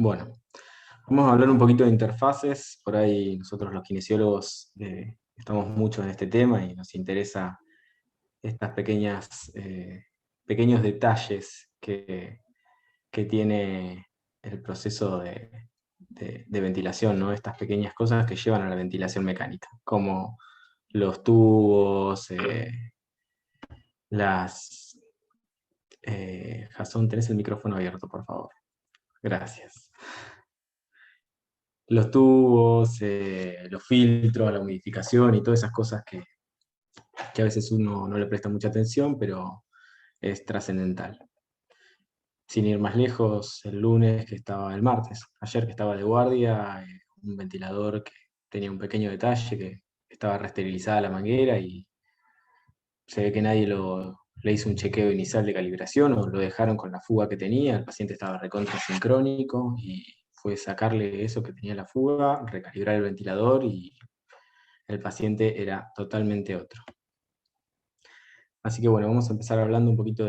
Bueno, vamos a hablar un poquito de interfaces. Por ahí nosotros los kinesiólogos estamos mucho en este tema y nos interesa estas pequeños detalles que tiene el proceso de ventilación, ¿no? Estas pequeñas cosas que llevan a la ventilación mecánica, como los tubos, las... Jason, tenés el micrófono abierto, por favor. Gracias. Los tubos, los filtros, la humidificación y todas esas cosas que a veces uno no le presta mucha atención, pero es trascendental. Sin ir más lejos, el martes, ayer que estaba de guardia, un ventilador que tenía un pequeño detalle, que estaba reesterilizada la manguera y se ve que le hizo un chequeo inicial de calibración o lo dejaron con la fuga que tenía, el paciente estaba recontra sincrónico y fue sacarle eso que tenía la fuga, recalibrar el ventilador y el paciente era totalmente otro. Así que bueno, vamos a empezar hablando un poquito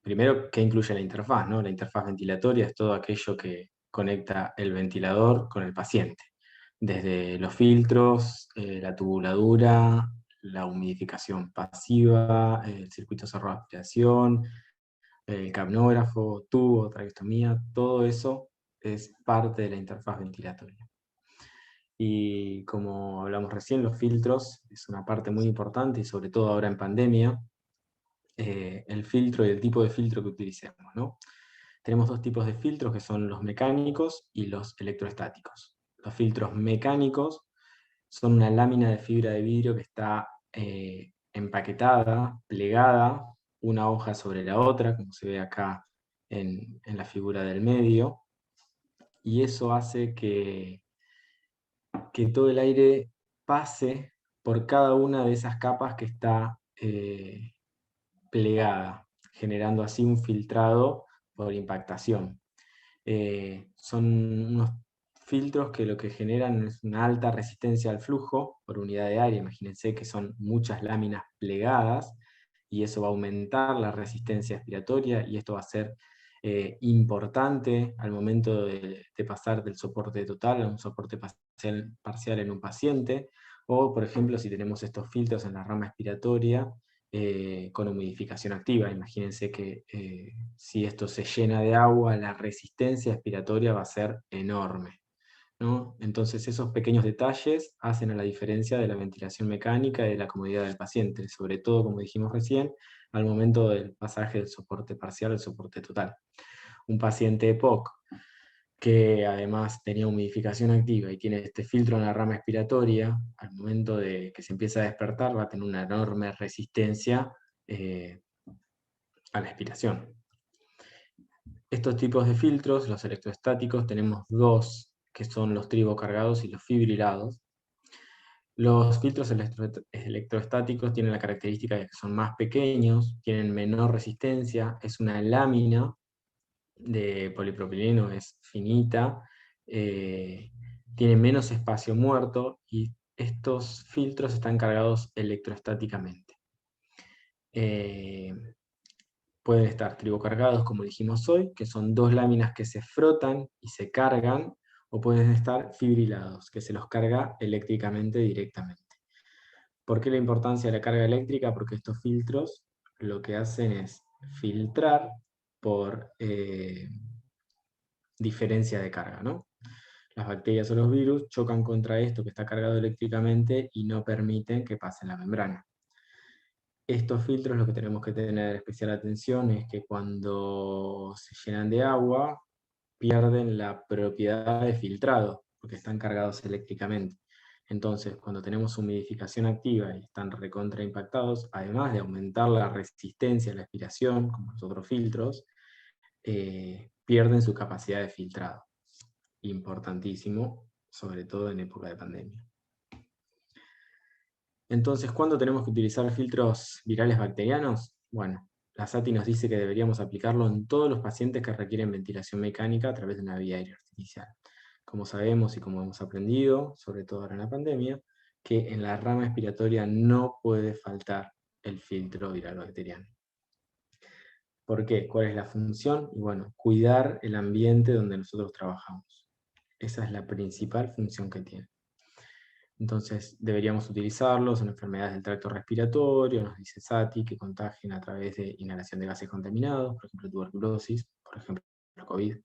primero, qué incluye la interfaz, ¿no? La interfaz ventilatoria es todo aquello que conecta el ventilador con el paciente, desde los filtros, la tubuladura, la humidificación pasiva, el circuito cerrado de aspiración, el capnógrafo, tubo, traqueostomía, todo eso es parte de la interfaz ventilatoria. Y como hablamos recién, los filtros es una parte muy importante y sobre todo ahora en pandemia, el filtro y el tipo de filtro que utilicemos, ¿no? Tenemos dos tipos de filtros que son los mecánicos y los electrostáticos. Los filtros mecánicos son una lámina de fibra de vidrio que está empaquetada, plegada, una hoja sobre la otra, como se ve acá en la figura del medio, y eso hace que todo el aire pase por cada una de esas capas que está plegada, generando así un filtrado por impactación. Son unos filtros que lo que generan es una alta resistencia al flujo por unidad de área. Imagínense que son muchas láminas plegadas y eso va a aumentar la resistencia expiratoria y esto va a ser importante al momento de pasar del soporte total a un soporte parcial en un paciente, o por ejemplo si tenemos estos filtros en la rama expiratoria con humidificación activa. Imagínense que si esto se llena de agua, la resistencia expiratoria va a ser enorme, ¿no? Entonces esos pequeños detalles hacen a la diferencia de la ventilación mecánica y de la comodidad del paciente, sobre todo, como dijimos recién, al momento del pasaje del soporte parcial al soporte total. Un paciente EPOC que además tenía humidificación activa y tiene este filtro en la rama expiratoria, al momento de que se empieza a despertar va a tener una enorme resistencia eh, a la expiración. Estos tipos de filtros, los electrostáticos, tenemos dos, que son los tribocargados y los fibrilados. Los filtros electrostáticos tienen la característica de que son más pequeños, tienen menor resistencia, es una lámina de polipropileno, es finita, tiene menos espacio muerto y estos filtros están cargados electrostáticamente. Pueden estar tribocargados, como dijimos hoy, que son dos láminas que se frotan y se cargan, o pueden estar fibrilados, que se los carga eléctricamente directamente. ¿Por qué la importancia de la carga eléctrica? Porque estos filtros lo que hacen es filtrar por diferencia de carga, ¿no? Las bacterias o los virus chocan contra esto que está cargado eléctricamente y no permiten que pase la membrana. Estos filtros lo que tenemos que tener especial atención es que cuando se llenan de agua pierden la propiedad de filtrado, porque están cargados eléctricamente. Entonces, cuando tenemos humidificación activa y están recontra impactados, además de aumentar la resistencia a la expiración, como los otros filtros, pierden su capacidad de filtrado. Importantísimo, sobre todo en época de pandemia. Entonces, ¿cuándo tenemos que utilizar filtros virales bacterianos? Bueno, la SATI nos dice que deberíamos aplicarlo en todos los pacientes que requieren ventilación mecánica a través de una vía aérea artificial. Como sabemos y como hemos aprendido, sobre todo ahora en la pandemia, que en la rama expiratoria no puede faltar el filtro viral bacteriano. ¿Por qué? ¿Cuál es la función? Y bueno, cuidar el ambiente donde nosotros trabajamos. Esa es la principal función que tiene. Entonces deberíamos utilizarlos en enfermedades del tracto respiratorio, nos dice Sati, que contagien a través de inhalación de gases contaminados, por ejemplo tuberculosis, por ejemplo COVID.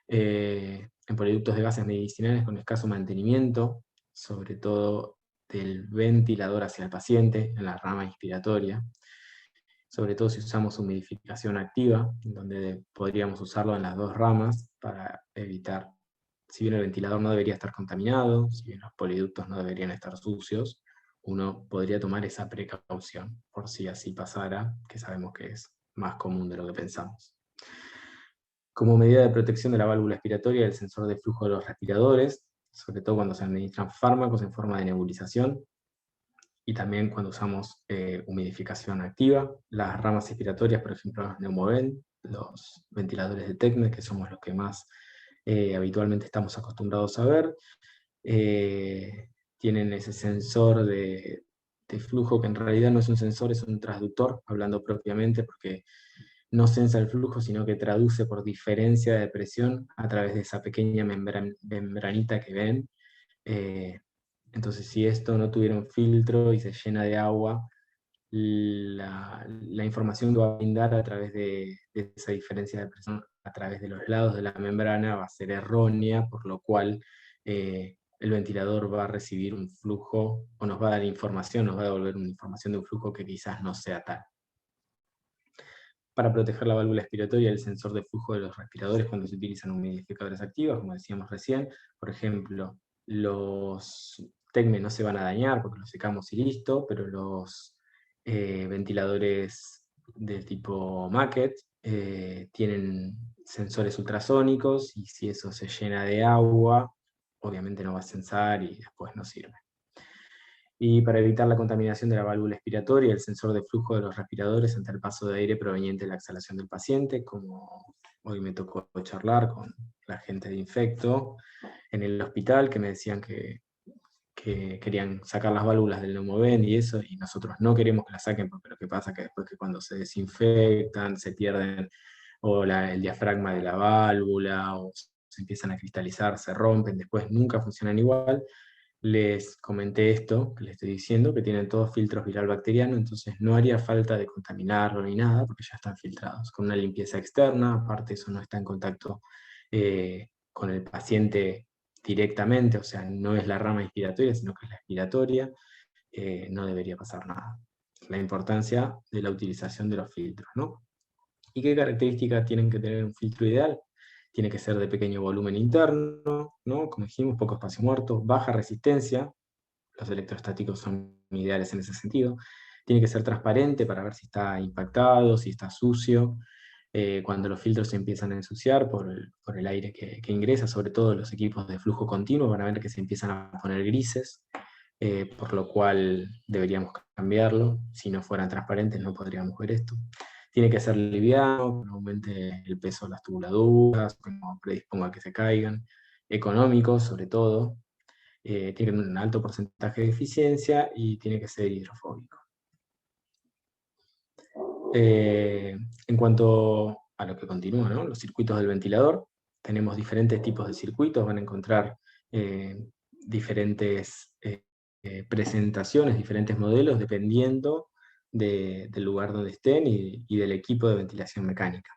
En productos de gases medicinales con escaso mantenimiento, sobre todo del ventilador hacia el paciente, en la rama inspiratoria, sobre todo si usamos humidificación activa, donde podríamos usarlo en las dos ramas para evitar, si bien el ventilador no debería estar contaminado, si bien los poliductos no deberían estar sucios, uno podría tomar esa precaución, por si así pasara, que sabemos que es más común de lo que pensamos. Como medida de protección de la válvula expiratoria, el sensor de flujo de los respiradores, sobre todo cuando se administran fármacos en forma de nebulización, y también cuando usamos humidificación activa, las ramas expiratorias, por ejemplo, los Neumovent, los ventiladores de Tecne, que somos los que más habitualmente estamos acostumbrados a ver, tienen ese sensor de flujo que en realidad no es un sensor, es un transductor, hablando propiamente, porque no sensa el flujo, sino que traduce por diferencia de presión a través de esa pequeña membranita que ven. Eh, entonces, si esto no tuviera un filtro y se llena de agua, la información que va a brindar a través de esa diferencia de presión a través de los lados de la membrana va a ser errónea, por lo cual el ventilador va a recibir un flujo, o nos va a dar información, nos va a devolver una información de un flujo que quizás no sea tal. Para proteger la válvula expiratoria y el sensor de flujo de los respiradores cuando se utilizan humidificadores activos, como decíamos recién, por ejemplo, los TECME no se van a dañar porque los secamos y listo, pero los ventiladores del tipo Macket tienen sensores ultrasónicos y si eso se llena de agua, obviamente no va a sensar y después no sirve. Y para evitar la contaminación de la válvula expiratoria, el sensor de flujo de los respiradores ante el paso de aire proveniente de la exhalación del paciente, como hoy me tocó charlar con la gente de Infecto en el hospital, que me decían que querían sacar las válvulas del Neumovent y eso, y nosotros no queremos que las saquen, porque lo que pasa es que después que cuando se desinfectan, se pierden o el diafragma de la válvula, o se empiezan a cristalizar, se rompen, después nunca funcionan igual. Les comenté esto que les estoy diciendo, que tienen todos filtros viral bacteriano, entonces no haría falta de contaminarlo ni nada, porque ya están filtrados. Con una limpieza externa, aparte eso no está en contacto con el paciente directamente, o sea, no es la rama inspiratoria, sino que es la expiratoria, no debería pasar nada. La importancia de la utilización de los filtros, ¿no? ¿Y qué características tienen que tener un filtro ideal? Tiene que ser de pequeño volumen interno, ¿no? Como dijimos, poco espacio muerto, baja resistencia, los electrostáticos son ideales en ese sentido. Tiene que ser transparente para ver si está impactado, si está sucio. Cuando los filtros se empiezan a ensuciar por el aire que ingresa, sobre todo los equipos de flujo continuo, van a ver que se empiezan a poner grises, por lo cual deberíamos cambiarlo. Si no fueran transparentes no podríamos ver esto. Tiene que ser liviano, que no aumente el peso de las tubuladuras, que no predisponga a que se caigan. Económico, sobre todo. Tiene que tener un alto porcentaje de eficiencia y tiene que ser hidrofóbico. En cuanto a lo que continúa, ¿no? Los circuitos del ventilador, tenemos diferentes tipos de circuitos, van a encontrar diferentes presentaciones, diferentes modelos, dependiendo del lugar donde estén y del equipo de ventilación mecánica.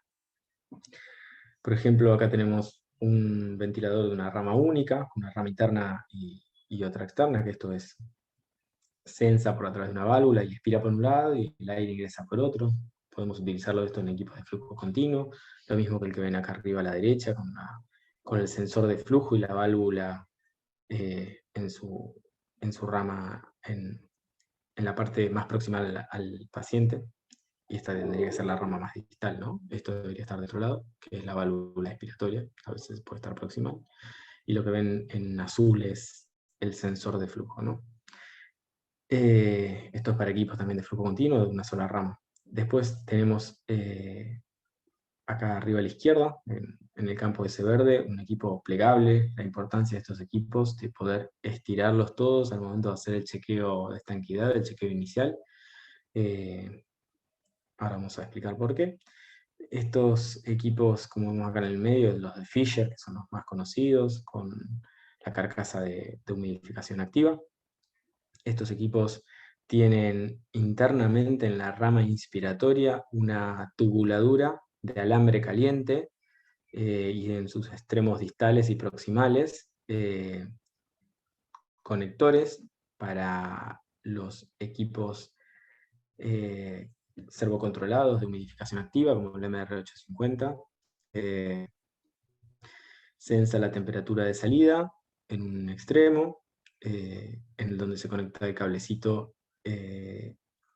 Por ejemplo, acá tenemos un ventilador de una rama única, una rama interna y otra externa, que esto es sensa por a través de una válvula y expira por un lado y el aire ingresa por otro. Podemos utilizarlo esto en equipos de flujo continuo, lo mismo que el que ven acá arriba a la derecha, con el sensor de flujo y la válvula en su rama, en la parte más próxima al paciente, y esta tendría que ser la rama más distal, ¿no? Esto debería estar de otro lado, que es la válvula expiratoria, a veces puede estar próxima, y lo que ven en azul es el sensor de flujo, ¿no? Esto es para equipos también de flujo continuo, de una sola rama. Después tenemos acá arriba a la izquierda, en el campo ese verde, un equipo plegable, la importancia de estos equipos, de poder estirarlos todos al momento de hacer el chequeo de estanquidad, el chequeo inicial. Ahora vamos a explicar por qué. Estos equipos, como vemos acá en el medio, los de Fisher, que son los más conocidos, con la carcasa de humidificación activa. Estos equipos tienen internamente en la rama inspiratoria una tubuladura de alambre caliente, y en sus extremos distales y proximales conectores para los equipos servocontrolados de humidificación activa, como el MR850. Sensa la temperatura de salida en un extremo, en donde se conecta el cablecito,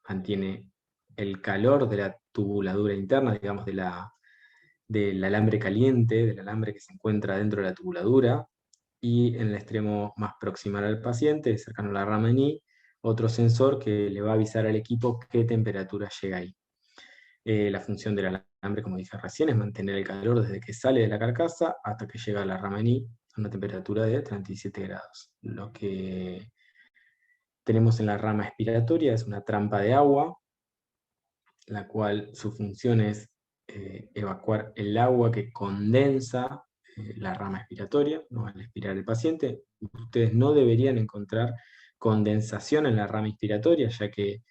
mantiene el calor de la tubuladura interna, digamos, del alambre caliente, del alambre que se encuentra dentro de la tubuladura, y en el extremo más proximal al paciente, cercano a la rama NI, otro sensor que le va a avisar al equipo qué temperatura llega ahí. La función del alambre, como dije recién, es mantener el calor desde que sale de la carcasa hasta que llega a la rama NI a una temperatura de 37 grados. Lo que tenemos en la rama expiratoria es una trampa de agua, la cual su función es evacuar el agua que condensa la rama expiratoria, ¿no? Al expirar el paciente. Ustedes no deberían encontrar condensación en la rama inspiratoria, ya que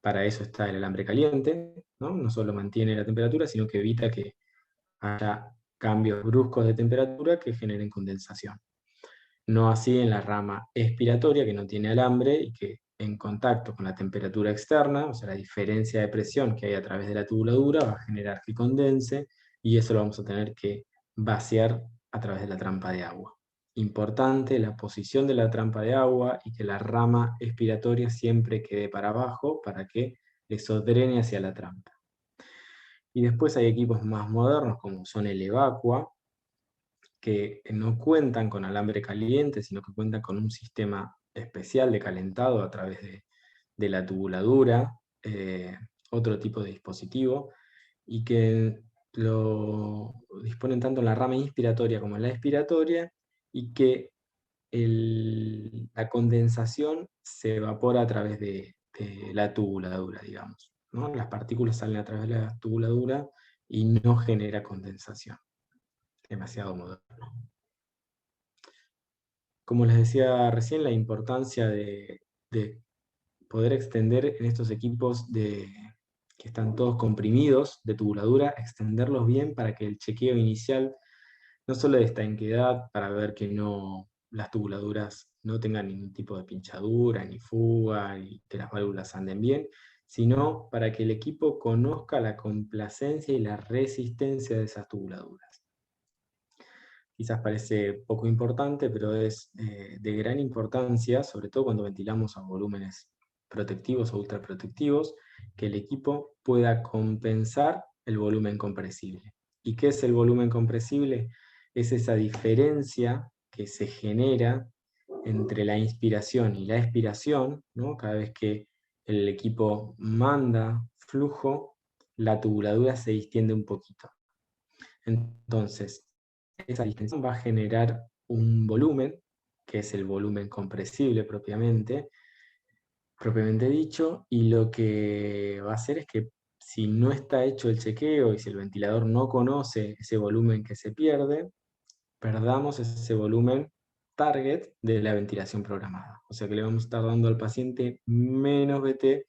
para eso está el alambre caliente, ¿no? No solo mantiene la temperatura, sino que evita que haya cambios bruscos de temperatura que generen condensación. No así en la rama expiratoria, que no tiene alambre y que en contacto con la temperatura externa, o sea, la diferencia de presión que hay a través de la tubuladura, va a generar que condense, y eso lo vamos a tener que vaciar a través de la trampa de agua. Importante la posición de la trampa de agua y que la rama expiratoria siempre quede para abajo para que eso drene hacia la trampa. Y después hay equipos más modernos como son el Evacua, que no cuentan con alambre caliente, sino que cuentan con un sistema especial de calentado a través de la tubuladura, otro tipo de dispositivo, y que lo disponen tanto en la rama inspiratoria como en la expiratoria, y que la condensación se evapora a través de la tubuladura, digamos, ¿no? Las partículas salen a través de la tubuladura y no genera condensación. Demasiado moderno. Como les decía recién, la importancia de poder extender en estos equipos que están todos comprimidos de tubuladura, extenderlos bien para que el chequeo inicial, no solo de estanqueidad, para ver que las tubuladuras no tengan ningún tipo de pinchadura ni fuga y que las válvulas anden bien, sino para que el equipo conozca la complacencia y la resistencia de esas tubuladuras. Quizás parece poco importante, pero es de gran importancia, sobre todo cuando ventilamos a volúmenes protectivos o ultraprotectivos, que el equipo pueda compensar el volumen compresible. ¿Y qué es el volumen compresible? Es esa diferencia que se genera entre la inspiración y la expiración, ¿no? Cada vez que el equipo manda flujo, la tubuladura se distiende un poquito. Entonces, esa distensión va a generar un volumen, que es el volumen compresible propiamente dicho, y lo que va a hacer es que si no está hecho el chequeo y si el ventilador no conoce ese volumen que se pierde, perdamos ese volumen target de la ventilación programada. O sea que le vamos a estar dando al paciente menos BT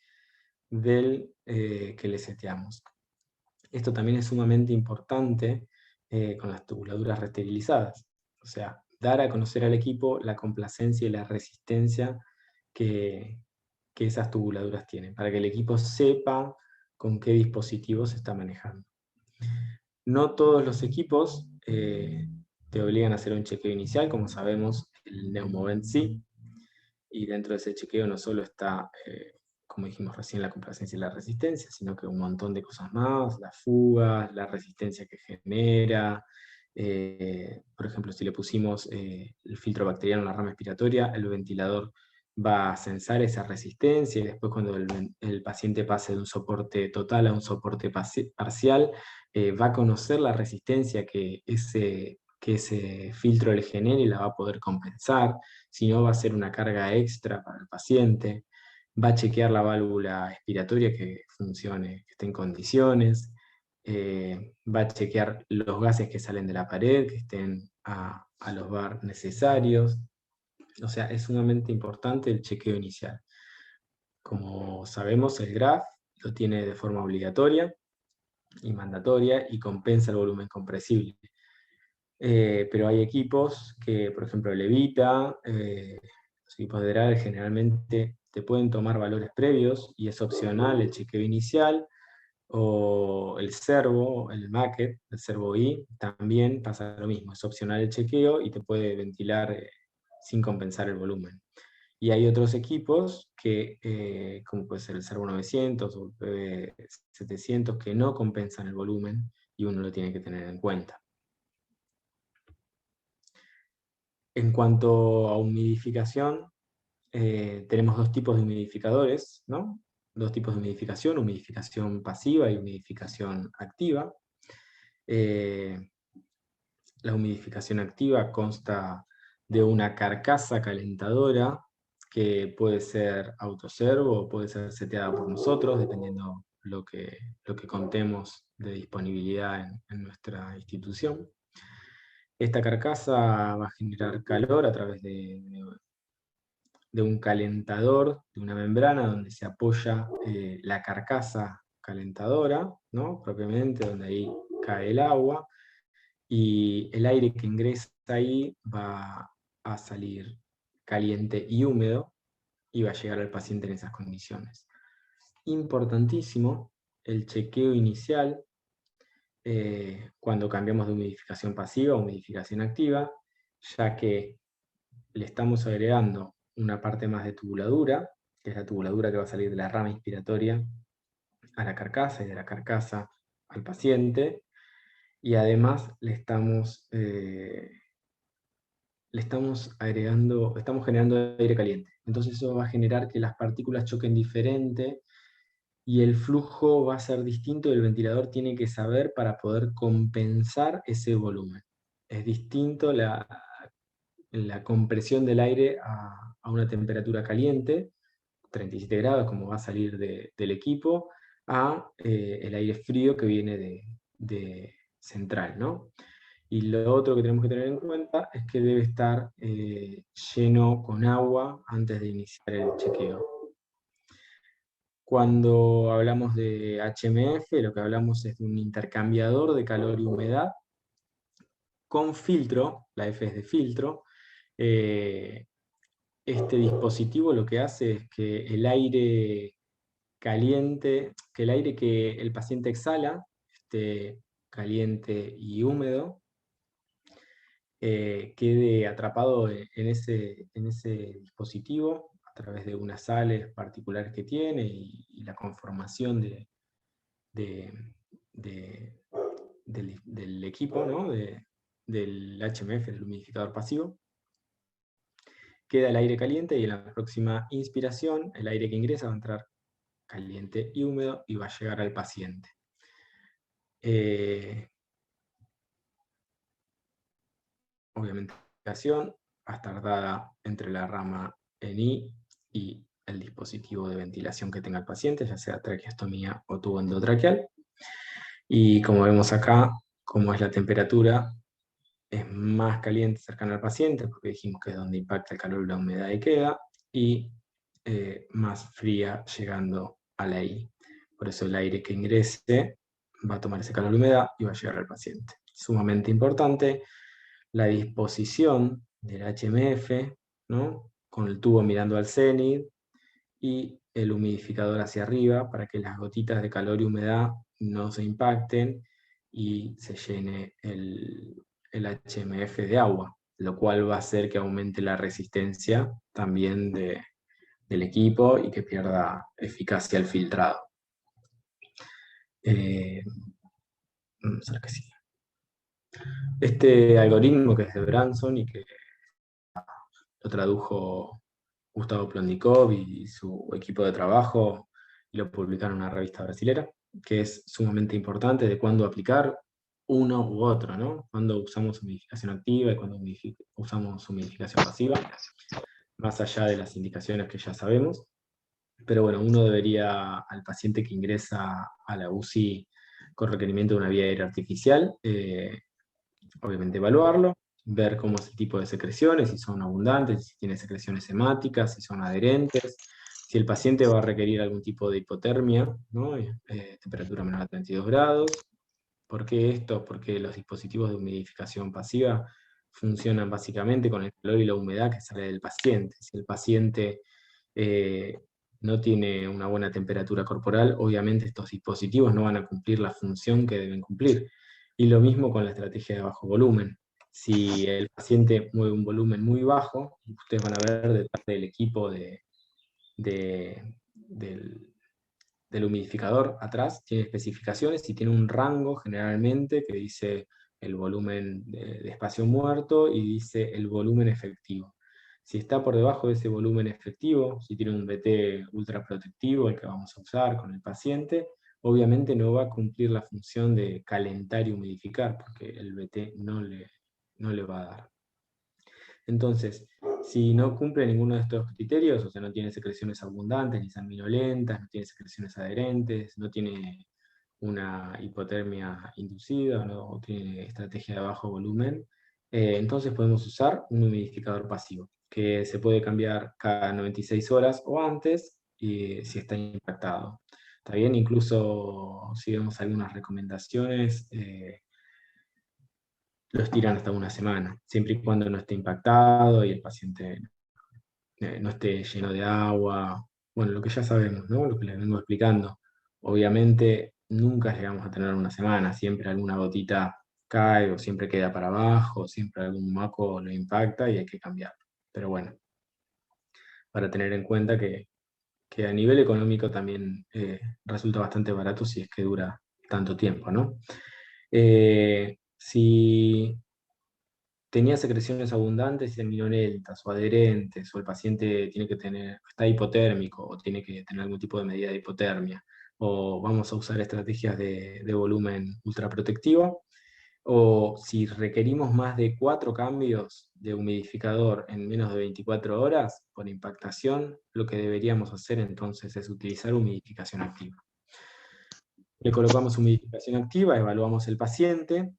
del que le seteamos. Esto también es sumamente importante con las tubuladuras reesterilizadas. O sea, dar a conocer al equipo la complacencia y la resistencia que esas tubuladuras tienen, para que el equipo sepa con qué dispositivo se está manejando. No todos los equipos te obligan a hacer un chequeo inicial, como sabemos, el Neumovent sí, y dentro de ese chequeo no solo está, como dijimos recién, la complacencia y la resistencia, sino que un montón de cosas más, las fugas, la resistencia que genera. Por ejemplo, si le pusimos el filtro bacteriano en la rama expiratoria, el ventilador va a censar esa resistencia, y después cuando el paciente pase de un soporte total a un soporte parcial, va a conocer la resistencia que ese filtro le genere y la va a poder compensar. Si no, va a ser una carga extra para el paciente. Va a chequear la válvula expiratoria que funcione, que esté en condiciones. va a chequear los gases que salen de la pared, que estén a los bar necesarios. O sea, es sumamente importante el chequeo inicial. Como sabemos, el GRAF lo tiene de forma obligatoria y mandatoria y compensa el volumen compresible. Pero hay equipos que, por ejemplo, el Evita, los equipos de Dragher generalmente te pueden tomar valores previos y es opcional el chequeo inicial, o el servo, el Macket, el servo I, también pasa lo mismo, es opcional el chequeo y te puede ventilar sin compensar el volumen. Y hay otros equipos que, como puede ser el Servo 900 o el PB 700, que no compensan el volumen y uno lo tiene que tener en cuenta. En cuanto a humidificación, tenemos dos tipos de humidificadores, ¿no? Dos tipos de humidificación pasiva y humidificación activa. La humidificación activa consta de una carcasa calentadora que puede ser autoservo o puede ser seteada por nosotros, dependiendo lo que contemos de disponibilidad en nuestra institución. Esta carcasa va a generar calor a través de un calentador, de una membrana donde se apoya la carcasa calentadora, ¿no? Propiamente, donde ahí cae el agua, y el aire que ingresa ahí va a salir caliente y húmedo y va a llegar al paciente en esas condiciones. Importantísimo el chequeo inicial cuando cambiamos de humidificación pasiva a humidificación activa, ya que le estamos agregando una parte más de tubuladura, que es la tubuladura que va a salir de la rama inspiratoria a la carcasa y de la carcasa al paciente, y además le estamos estamos generando aire caliente. Entonces eso va a generar que las partículas choquen diferente y el flujo va a ser distinto y el ventilador tiene que saber para poder compensar ese volumen. Es distinto la compresión del aire a una temperatura caliente, 37 grados, como va a salir del equipo, a el aire frío que viene de central, ¿no? Y lo otro que tenemos que tener en cuenta es que debe estar lleno con agua antes de iniciar el chequeo. Cuando hablamos de HMF, lo que hablamos es de un intercambiador de calor y humedad con filtro, la F es de filtro. Este dispositivo lo que hace es que el aire caliente, que el aire que el paciente exhala esté caliente y húmedo, quede atrapado en ese dispositivo a través de unas sales particulares que tiene y la conformación del equipo, ¿no? Del HMF, del humidificador pasivo. Queda el aire caliente y en la próxima inspiración el aire que ingresa va a entrar caliente y húmedo y va a llegar al paciente. Obviamente, la ventilación va a estar dada entre la rama ENI y el dispositivo de ventilación que tenga el paciente, ya sea traqueostomía o tubo endotraqueal. Y como vemos acá, como es la temperatura, es más caliente cercano al paciente, porque dijimos que es donde impacta el calor y la humedad y queda, y más fría llegando a la I. Por eso el aire que ingrese va a tomar ese calor y humedad y va a llegar al paciente. Sumamente importante la disposición del HMF, ¿no? Con el tubo mirando al cenit y el humidificador hacia arriba para que las gotitas de calor y humedad no se impacten y se llene el HMF de agua, lo cual va a hacer que aumente la resistencia también del equipo y que pierda eficacia el filtrado. Vamos a ver qué sigue. Este algoritmo que es de Branson y que lo tradujo Gustavo Plondikov y su equipo de trabajo, y lo publicaron en una revista brasilera, que es sumamente importante de cuándo aplicar uno u otro, ¿no? Cuándo usamos humidificación activa y cuándo usamos humidificación pasiva, más allá de las indicaciones que ya sabemos. Pero bueno, uno debería, al paciente que ingresa a la UCI, con requerimiento de una vía aérea artificial, obviamente evaluarlo, ver cómo es el tipo de secreciones, si son abundantes, si tiene secreciones hemáticas, si son adherentes, si el paciente va a requerir algún tipo de hipotermia, ¿no? Temperatura menor a 32 grados. ¿Por qué esto? Porque los dispositivos de humidificación pasiva funcionan básicamente con el calor y la humedad que sale del paciente. Si el paciente eh, no tiene una buena temperatura corporal, obviamente estos dispositivos no van a cumplir la función que deben cumplir. Y lo mismo con la estrategia de bajo volumen. Si el paciente mueve un volumen muy bajo, ustedes van a ver detrás del equipo del, del humidificador atrás, tiene especificaciones y tiene un rango generalmente que dice el volumen de espacio muerto y dice el volumen efectivo. Si está por debajo de ese volumen efectivo, si tiene un BT ultraprotectivo, el que vamos a usar con el paciente, obviamente no va a cumplir la función de calentar y humidificar, porque el BT no le va a dar. Entonces, si no cumple ninguno de estos criterios, o sea, no tiene secreciones abundantes, ni sanguinolentas, no tiene secreciones adherentes, no tiene una hipotermia inducida, no tiene estrategia de bajo volumen, entonces podemos usar un humidificador pasivo, que se puede cambiar cada 96 horas o antes, si está impactado. Está bien, incluso si vemos algunas recomendaciones, los tiran hasta una semana, siempre y cuando no esté impactado y el paciente no esté lleno de agua, bueno, lo que ya sabemos, ¿no? Lo que les vengo explicando. Obviamente nunca llegamos a tener una semana, siempre alguna gotita cae o siempre queda para abajo, siempre algún maco lo impacta y hay que cambiarlo. Pero bueno, para tener en cuenta que a nivel económico también resulta bastante barato si es que dura tanto tiempo, ¿no? Si tenía secreciones abundantes y sanguinolentas o adherentes, o el paciente tiene que tener, está hipotérmico o tiene que tener algún tipo de medida de hipotermia, o vamos a usar estrategias de volumen ultraprotectivo, o si requerimos más de 4 cambios de humidificador en menos de 24 horas por impactación, lo que deberíamos hacer entonces es utilizar humidificación activa. Le colocamos humidificación activa, evaluamos el paciente,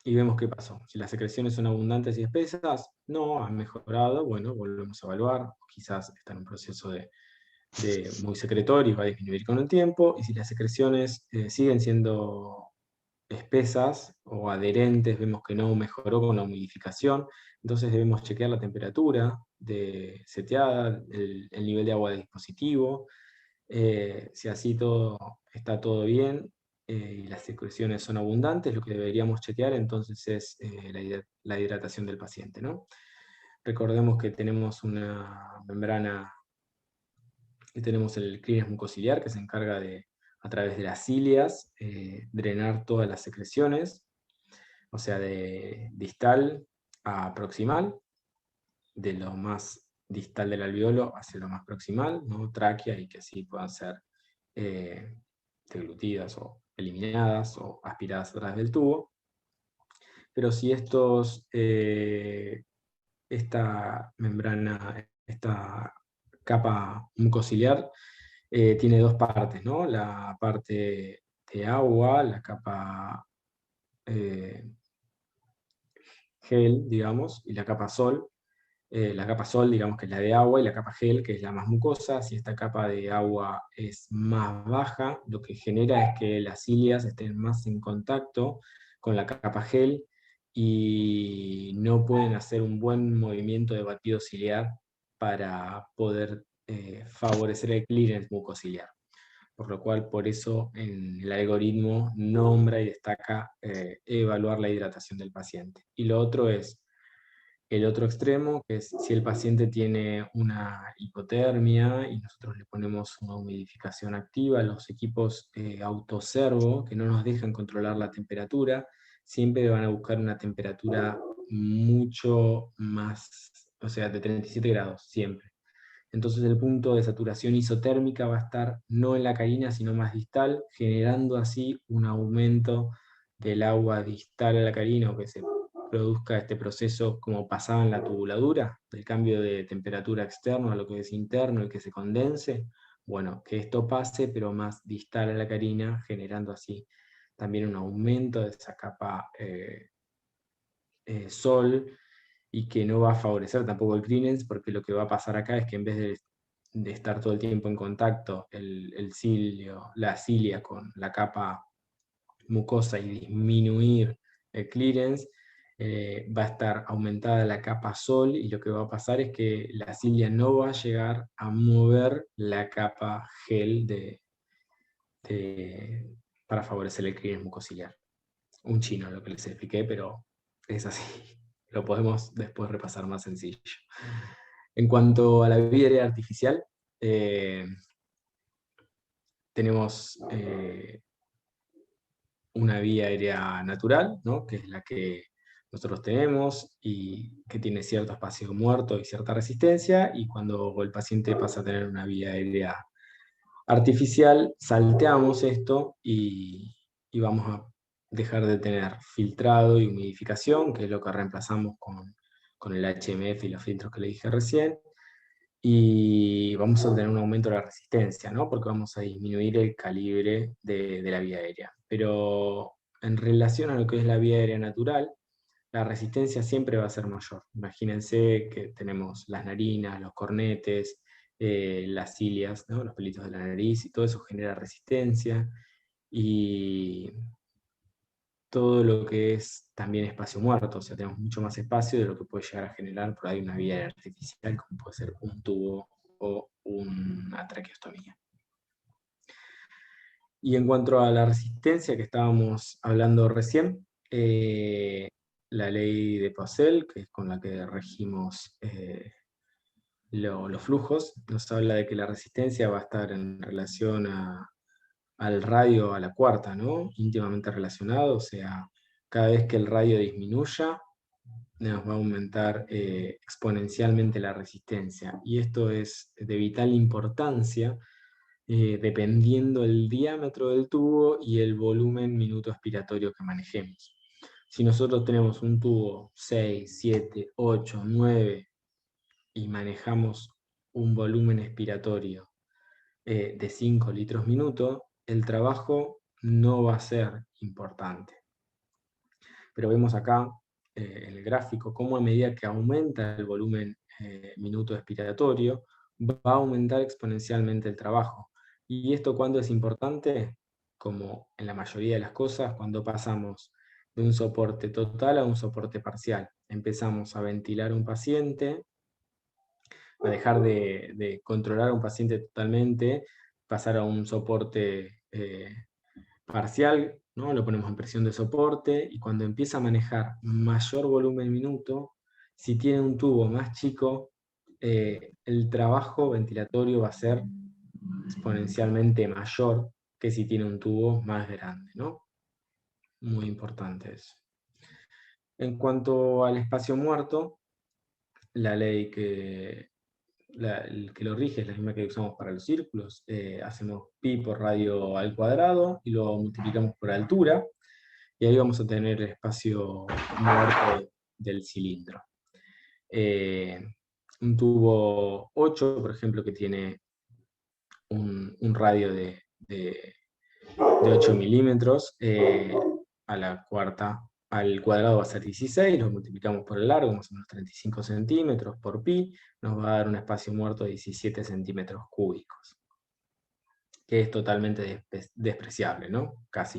y vemos qué pasó. Si las secreciones son abundantes y espesas, no, han mejorado, bueno, volvemos a evaluar, quizás está en un proceso de muy secretorio y va a disminuir con el tiempo, y si las secreciones siguen siendo espesas o adherentes, vemos que no mejoró con la humidificación, entonces debemos chequear la temperatura seteada, el nivel de agua de dispositivo, si así está todo bien y las secreciones son abundantes, lo que deberíamos chequear entonces es la hidratación del paciente, ¿no? Recordemos que tenemos una membrana, que tenemos el clínex mucociliar que se encarga de, a través de las cilias, drenar todas las secreciones, o sea, de distal a proximal, de lo más distal del alveolo hacia lo más proximal, ¿no? Tráquea, y que así puedan ser eh, deglutidas o eliminadas o aspiradas a través del tubo. Pero si esta membrana, esta capa mucociliar, tiene dos partes, ¿no? La parte de agua, la capa eh, gel, digamos, y la capa sol. La capa sol, digamos que es la de agua, y la capa gel, que es la más mucosa. Si esta capa de agua es más baja, lo que genera es que las cilias estén más en contacto con la capa gel y no pueden hacer un buen movimiento de batido ciliar para poder favorecer el clearance mucociliar. Por lo cual, por eso en el algoritmo nombra y destaca evaluar la hidratación del paciente. Y lo otro es el otro extremo, que es si el paciente tiene una hipotermia y nosotros le ponemos una humidificación activa, los equipos autoservo, que no nos dejan controlar la temperatura, siempre van a buscar una temperatura mucho más, o sea, de 37 grados, siempre. Entonces el punto de saturación isotérmica va a estar no en la carina, sino más distal, generando así un aumento del agua distal a la carina, o que se produzca este proceso como pasaba en la tubuladura, del cambio de temperatura externo a lo que es interno y que se condense. Bueno, que esto pase, pero más distal a la carina, generando así también un aumento de esa capa sol, y que no va a favorecer tampoco el clearance, porque lo que va a pasar acá es que en vez de estar todo el tiempo en contacto la cilia con la capa mucosa y disminuir el clearance, va a estar aumentada la capa sol, y lo que va a pasar es que la cilia no va a llegar a mover la capa gel para favorecer el clearance mucociliar. Un chino lo que les expliqué, pero es así. Lo podemos después repasar más sencillo. En cuanto a la vía aérea artificial, tenemos una vía aérea natural, ¿no? Que es la que nosotros tenemos y que tiene cierto espacio muerto y cierta resistencia, y cuando el paciente pasa a tener una vía aérea artificial, salteamos esto y vamos a dejar de tener filtrado y humidificación, que es lo que reemplazamos con el HMF y los filtros que le dije recién, y vamos a tener un aumento de la resistencia, ¿no? Porque vamos a disminuir el calibre de la vía aérea. Pero en relación a lo que es la vía aérea natural, la resistencia siempre va a ser mayor. Imagínense que tenemos las narinas, los cornetes, las cilias, ¿no? Los pelitos de la nariz, y todo eso genera resistencia, y todo lo que es también espacio muerto, o sea, tenemos mucho más espacio de lo que puede llegar a generar por ahí una vía aérea artificial, como puede ser un tubo o una traqueostomía. Y en cuanto a la resistencia que estábamos hablando recién, la ley de Poiseuille, que es con la que regimos los flujos, nos habla de que la resistencia va a estar en relación al radio a la cuarta, ¿no? Íntimamente relacionado, o sea, cada vez que el radio disminuya, nos va a aumentar exponencialmente la resistencia. Y esto es de vital importancia, dependiendo el diámetro del tubo y el volumen minuto expiratorio que manejemos. Si nosotros tenemos un tubo 6, 7, 8, 9 y manejamos un volumen expiratorio de 5 litros minuto, el trabajo no va a ser importante. Pero vemos acá en el gráfico cómo a medida que aumenta el volumen minuto expiratorio, va a aumentar exponencialmente el trabajo. ¿Y esto cuándo es importante? Como en la mayoría de las cosas, cuando pasamos de un soporte total a un soporte parcial. Empezamos a ventilar a un paciente, a dejar de controlar a un paciente totalmente, pasar a un soporte parcial, ¿no? Lo ponemos en presión de soporte, y cuando empieza a manejar mayor volumen minuto, si tiene un tubo más chico, el trabajo ventilatorio va a ser exponencialmente mayor que si tiene un tubo más grande, ¿no? Muy importante eso. En cuanto al espacio muerto, la ley el que lo rige es la misma que usamos para los círculos. Hacemos pi por radio al cuadrado y lo multiplicamos por altura, y ahí vamos a tener el espacio muerto del cilindro. Un tubo 8, por ejemplo, que tiene un radio de 8 milímetros, al cuadrado va a ser 16, lo multiplicamos por el largo, más o menos 35 centímetros por pi, nos va a dar un espacio muerto de 17 centímetros cúbicos, que es totalmente despreciable, ¿no? Casi